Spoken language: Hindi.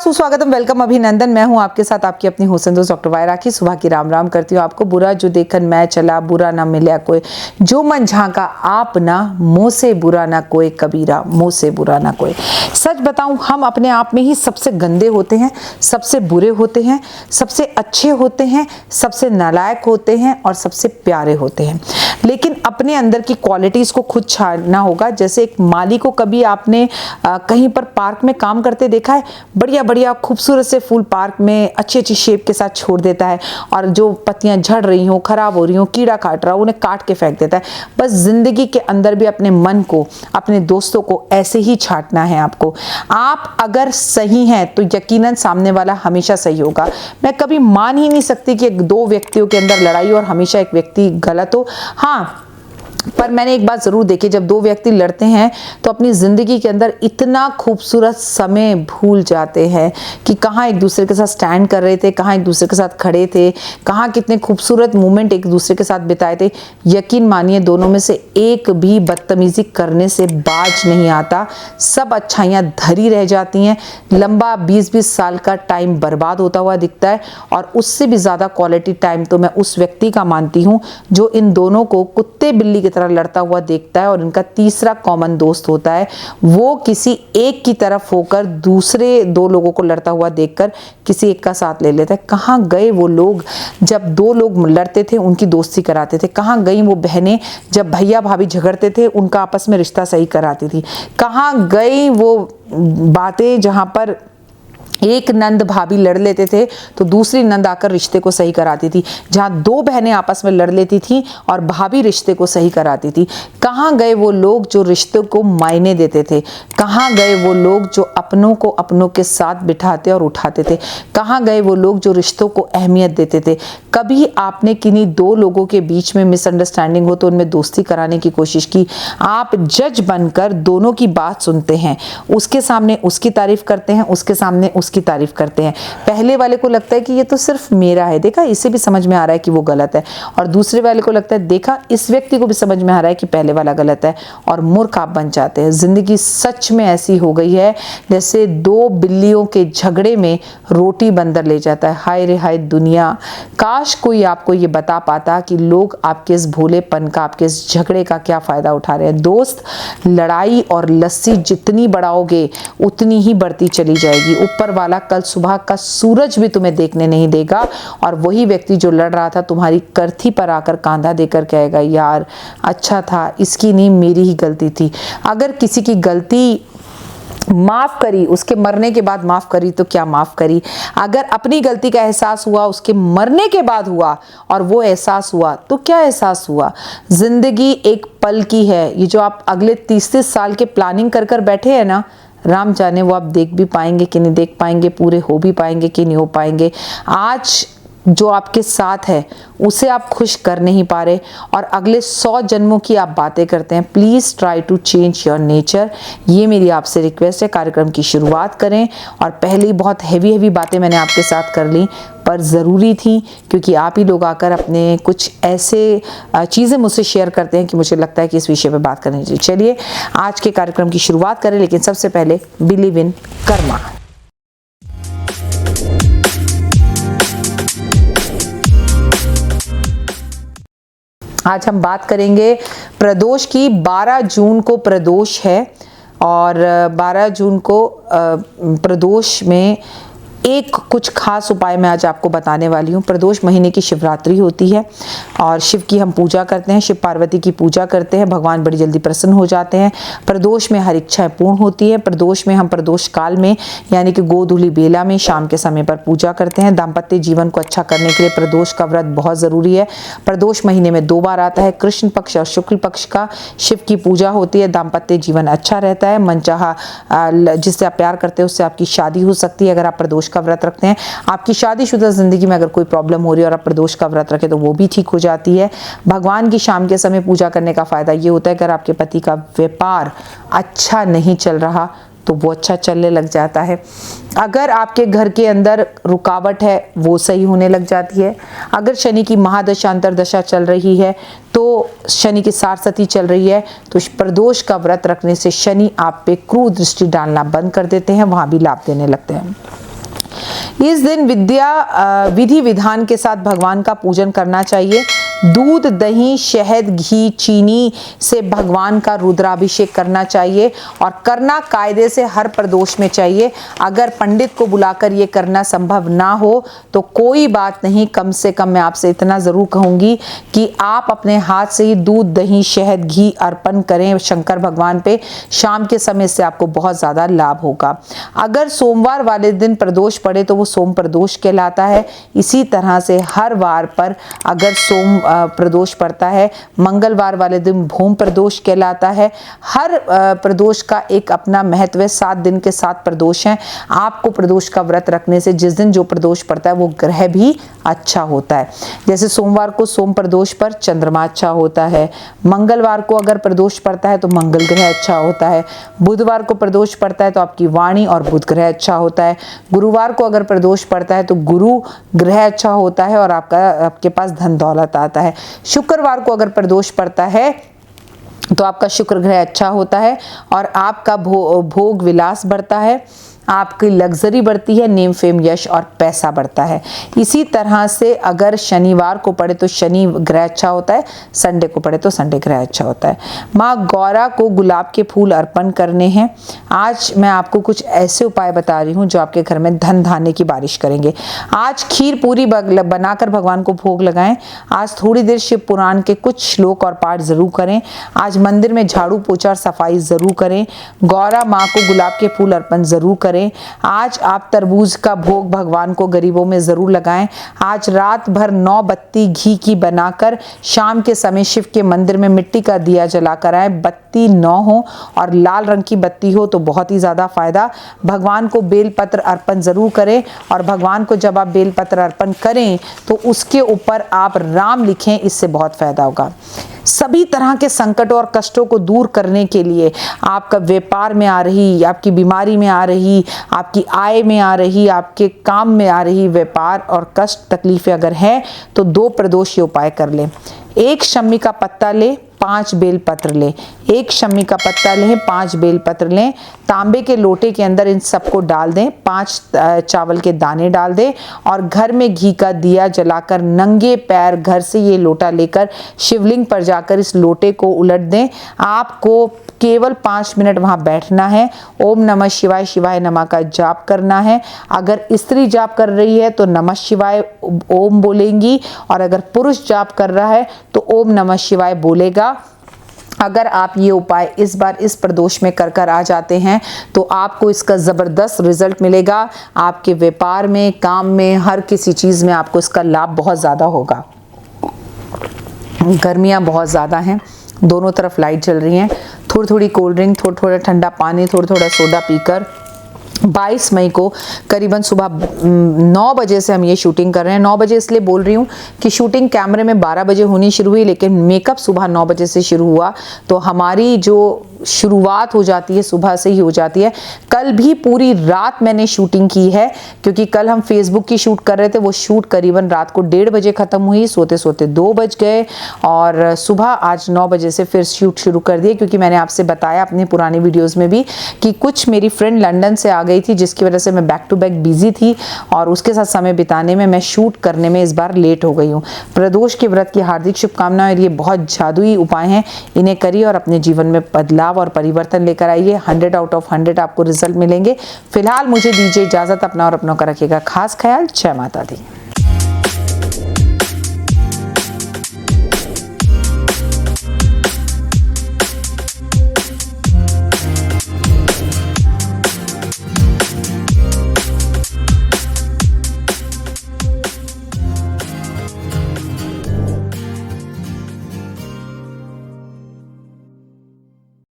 सुस्वागतम, वेलकम, अभिनंदन। मैं हूं आपके साथ आपकी अपनी हुसैन दोस्त डॉक्टर वायरा की। सुबह की राम राम करती हूँ आपको। बुरा जो देखन मैं चला, बुरा ना मिला कोई, जो मन झांका आप ना, मुंह से बुरा ना कोई कबीरा, मुंह से बुरा ना कोई। सच बताऊं, हम अपने आप में ही सबसे गंदे होते हैं, सबसे बुरे होते हैं, सबसे अच्छे होते हैं, सबसे नालायक होते हैं और सबसे प्यारे होते हैं। लेकिन अपने अंदर की क्वालिटीज को खुद छानना होगा। जैसे एक माली को कभी आपने कहीं पर पार्क में काम करते देखा है? बढ़िया बढ़िया खूबसूरत से फूल पार्क में अच्छी अच्छी शेप के साथ छोड़ देता है, और जो पत्तियां झड़ रही हो, खराब हो रही हो, कीड़ा काट रहा हो, उन्हें काट के फेंक देता है। बस जिंदगी के अंदर भी अपने मन को, अपने दोस्तों को ऐसे ही छांटना है आपको। आप अगर सही हैं तो यकीनन सामने वाला हमेशा सही होगा। मैं कभी मान ही नहीं सकती कि दो व्यक्तियों के अंदर लड़ाई और हमेशा एक व्यक्ति गलत हो। हाँ, पर मैंने एक बात जरूर देखी, जब दो व्यक्ति लड़ते हैं तो अपनी जिंदगी के अंदर इतना खूबसूरत समय भूल जाते हैं कि कहाँ एक दूसरे के साथ स्टैंड कर रहे थे, कहाँ एक दूसरे के साथ खड़े थे, कहाँ कितने खूबसूरत मोमेंट एक दूसरे के साथ बिताए थे। यकीन मानिए, दोनों में से एक भी बदतमीजी करने से बाज नहीं आता। सब अच्छाइयाँ धरी रह जाती हैं। लंबा 20-20 साल का टाइम बर्बाद होता हुआ दिखता है, और उससे भी ज़्यादा क्वालिटी टाइम तो मैं उस व्यक्ति का मानती हूँ जो इन दोनों को कुत्ते बिल्ली की तरह लड़ता हुआ देखता है, और इनका तीसरा कॉमन दोस्त होता है। वो किसी एक की तरफ होकर दूसरे दो लोगों को लड़ता हुआ देखकर किसी एक का साथ ले लेता है। कहाँ गए वो लोग जब दो लोग लड़ते थे उनकी दोस्ती कराते थे? कहाँ गई वो बहनें जब भैया भाभी झगड़ते थे उनका आपस में रिश्ता सही कराती थी? कहाँ गई वो बातें जहाँ पर एक नंद भाभी लड़ लेते थे तो दूसरी नंद आकर रिश्ते को सही कराती थी? जहाँ दो बहनें आपस में लड़ लेती थी और भाभी रिश्ते को सही कराती थी? कहाँ गए वो लोग जो रिश्ते को मायने देते थे? कहाँ गए वो लोग जो अपनों को अपनों के साथ बिठाते और उठाते थे? कहाँ गए वो लोग जो रिश्तों को अहमियत देते थे? कभी आपने किन्हीं दो लोगों के बीच में मिसअंडरस्टैंडिंग हो तो उनमें दोस्ती कराने की कोशिश की? आप जज बनकर दोनों की बात सुनते हैं, उसके सामने उसकी तारीफ करते हैं, उसके सामने उसकी तारीफ करते हैं। पहले वाले को लगता है कि ये तो सिर्फ मेरा है, देखा इसे भी समझ में आ रहा है कि वो गलत है, और दूसरे वाले को लगता है देखा इस व्यक्ति को भी समझ में आ रहा है कि पहले वाला गलत है, और मूर्ख आप बन जाते हैं। जिंदगी सच में ऐसी हो गई है जैसे दो बिल्लियों के झगड़े में रोटी बंदर ले जाता है। हाय रे हाय दुनिया, काश कोई आपको ये बता पाता कि लोग आपके इस भोलेपन का, आपके इस झगड़े का क्या फायदा उठा रहे हैं। दोस्त, लड़ाई और लस्सी जितनी बढ़ाओगे उतनी ही बढ़ती चली जाएगी। ऊपर वाला कल सुबह का सूरज भी तुम्हें देखने नहीं देगा, और वही व्यक्ति जो लड़ रहा था तुम्हारी करथी पर आकर कांधा देकर कहेगा, यार अच्छा था, इसकी नहीं मेरी ही गलती थी। अगर किसी की गलती माफ करी, उसके मरने के बाद माफ करी तो क्या माफ करी। अगर अपनी गलती का एहसास हुआ उसके मरने के बाद हुआ और वो एहसास हुआ तो क्या एहसास हुआ। जिंदगी एक पल की है। ये जो आप अगले 30-30 साल के प्लानिंग कर कर बैठे हैं ना, राम जाने वो आप देख भी पाएंगे कि नहीं देख पाएंगे, पूरे हो भी पाएंगे कि नहीं हो पाएंगे। आज जो आपके साथ है उसे आप खुश कर नहीं पा रहे, और अगले 100 जन्मों की आप बातें करते हैं। Please try to change your nature, ये मेरी आपसे रिक्वेस्ट है। कार्यक्रम की शुरुआत करें, और पहले ही बहुत हैवी बातें मैंने आपके साथ कर ली, पर ज़रूरी थी क्योंकि आप ही लोग आकर अपने कुछ ऐसे चीज़ें मुझसे शेयर करते हैं कि मुझे लगता है कि इस विषय पर बात करनी चाहिए। चलिए आज के कार्यक्रम की शुरुआत करें, लेकिन सबसे पहले बिलीव इन कर्मा। आज हम बात करेंगे प्रदोष की। 12 जून को प्रदोष है, और 12 जून को प्रदोष में एक कुछ खास उपाय मैं आज आपको बताने वाली हूँ। प्रदोष महीने की शिवरात्रि होती है, और शिव की हम पूजा करते हैं, शिव पार्वती की पूजा करते हैं। भगवान बड़ी जल्दी प्रसन्न हो जाते हैं। प्रदोष में हर इच्छाएं पूर्ण होती है। प्रदोष में हम प्रदोष काल में यानी कि गोधूली बेला में शाम के समय पर पूजा करते हैं। दाम्पत्य जीवन को अच्छा करने के लिए प्रदोष का व्रत बहुत ज़रूरी है। प्रदोष महीने में 2 बार आता है, कृष्ण पक्ष और शुक्ल पक्ष का। शिव की पूजा होती है, दाम्पत्य जीवन अच्छा रहता है। मनचाहा जिससे आप प्यार करते हैं उससे आपकी शादी हो सकती है अगर आप प्रदोष का व्रत रखते हैं। आपकी शादीशुदा जिंदगी में अगर कोई प्रॉब्लम हो रही है और आप प्रदोष का व्रत रखें तो वो भी ठीक हो जाती है। भगवान की शाम के समय पूजा करने का फायदा ये होता है, अगर आपके पति का व्यापार अच्छा नहीं चल रहा तो वो अच्छा चलने लग जाता है। अगर आपके घर के अंदर रुकावट है वो सही होने लग जाती है। अगर शनि की महादशा अंतरदशा चल रही है तो शनि की सारसती चल रही है तो प्रदोष का व्रत रखने से शनि आप पे क्रूर दृष्टि डालना बंद कर देते हैं, वहां भी लाभ देने लगते हैं। इस दिन विधि विधान के साथ भगवान का पूजन करना चाहिए। दूध, दही, शहद, घी, चीनी से भगवान का रुद्राभिषेक करना चाहिए और करना कायदे से हर प्रदोष में चाहिए। अगर पंडित को बुलाकर ये करना संभव ना हो तो कोई बात नहीं, कम से कम मैं आपसे इतना ज़रूर कहूँगी कि आप अपने हाथ से ही दूध, दही, शहद, घी अर्पण करें शंकर भगवान पे। शाम के समय से आपको बहुत ज़्यादा लाभ होगा। अगर सोमवार वाले दिन प्रदोष पड़े तो वो सोम प्रदोष कहलाता है। इसी तरह से हर वार पर अगर सोम प्रदोष पड़ता है, मंगलवार वाले दिन भूम प्रदोष कहलाता है। हर प्रदोष का एक अपना महत्व है। 7 दिन के 7 प्रदोष हैं। आपको प्रदोष का व्रत रखने से जिस दिन जो प्रदोष पड़ता है वो ग्रह भी अच्छा होता है। जैसे सोमवार को सोम प्रदोष पर चंद्रमा अच्छा होता है, मंगलवार को अगर प्रदोष पड़ता है तो मंगल ग्रह अच्छा होता है, बुधवार को प्रदोष पड़ता है तो आपकी वाणी और बुध ग्रह अच्छा होता है, गुरुवार को अगर प्रदोष पड़ता है तो गुरु ग्रह अच्छा होता है और आपके पास धन दौलत आता है। शुक्रवार को अगर प्रदोष पड़ता है तो आपका शुक्र ग्रह अच्छा होता है और आपका भोग विलास बढ़ता है, आपकी लग्जरी बढ़ती है, नेम फेम यश और पैसा बढ़ता है। इसी तरह से अगर शनिवार को पड़े तो शनि ग्रह अच्छा होता है, संडे को पड़े तो संडे ग्रह अच्छा होता है। माँ गौरा को गुलाब के फूल अर्पण करने हैं। आज मैं आपको कुछ ऐसे उपाय बता रही हूँ जो आपके घर में धन धान्य की बारिश करेंगे। आज खीर पूरी बनाकर भगवान को भोग लगाएं। आज थोड़ी देर शिव पुराण के कुछ श्लोक और पाठ जरूर करें। आज मंदिर में झाड़ू पोछा और सफाई जरूर करें। गौरा माँ को गुलाब के फूल अर्पण जरूर करें। आज आप तरबूज का भोग भगवान को गरीबों में जरूर लगाएं। आज रात भर 9 बत्ती घी की बनाकर शाम के समय शिव के मंदिर में मिट्टी का दिया जलाकर आए। बत्ती 9 हो और लाल रंग की बत्ती हो तो बहुत ही ज्यादा फायदा। भगवान को बेलपत्र अर्पण जरूर करें और भगवान को जब आप बेलपत्र अर्पण करें तो उसके ऊपर आप राम लिखें, इससे बहुत फायदा होगा। सभी तरह के संकटों और कष्टों को दूर करने के लिए, आपका व्यापार में आ रही, आपकी बीमारी में आ रही, आपकी आय में आ रही, आपके काम में आ रही व्यापार और कष्ट तकलीफें अगर हैं तो 2 प्रदोष उपाय कर लें। 1 शमी का पत्ता ले, 5 बेल पत्र लें। 1 शमी का पत्ता लें, 5 बेल पत्र लें। तांबे के लोटे के अंदर इन सबको डाल दें। 5 चावल के दाने डाल दें और घर में घी का दिया जलाकर नंगे पैर घर से ये लोटा लेकर शिवलिंग पर जाकर इस लोटे को उलट दें। आपको केवल 5 मिनट वहां बैठना है। ओम नमः शिवाय, शिवाय नमः का जाप करना है। अगर स्त्री जाप कर रही है तो नमः शिवाय ओम बोलेंगी और अगर पुरुष जाप कर रहा है तो ओम नमः शिवाय बोलेगा। अगर आप ये उपाय इस बार इस प्रदोष में कर आ जाते हैं तो आपको इसका ज़बरदस्त रिजल्ट मिलेगा। आपके व्यापार में, काम में, हर किसी चीज़ में आपको इसका लाभ बहुत ज़्यादा होगा। गर्मियाँ बहुत ज़्यादा हैं, दोनों तरफ लाइट जल रही हैं। थोड़ी थोड़ी कोल्ड ड्रिंक, थोड़ा थोड़ा ठंडा पानी, थोड़ा थोड़ा सोडा पीकर 22 मई को करीबन सुबह 9 बजे से हम ये शूटिंग कर रहे हैं। 9 बजे इसलिए बोल रही हूँ कि शूटिंग कैमरे में 12 बजे होनी शुरू हुई, लेकिन मेकअप सुबह 9 बजे से शुरू हुआ तो हमारी जो शुरुआत हो जाती है सुबह से ही हो जाती है। कल भी पूरी रात मैंने शूटिंग की है क्योंकि कल हम फेसबुक की शूट कर रहे थे। वो शूट करीबन रात को 1:30 बजे ख़त्म हुई, सोते सोते 2 बज गए और सुबह आज 9 बजे से फिर शूट शुरू कर दिए क्योंकि मैंने आपसे बताया अपनी पुरानी वीडियोज़ में भी कि कुछ मेरी फ्रेंड लंदन से आ गई थी जिसकी वजह से मैं बैक टू बैक बिजी थी और उसके साथ समय बिताने में मैं शूट करने में इस बार लेट हो गई हूँ। प्रदोष के व्रत की हार्दिक शुभकामनाएं। ये बहुत जादुई उपाय हैं, इन्हें करिए और अपने जीवन में बदलाव और परिवर्तन लेकर आइए। 100 आउट ऑफ 100 आपको रिजल्ट मिलेंगे। फिलहाल मुझे दीजिए इजाजत। अपना और अपनों का रखिएगा खास ख्याल। जय माता दी।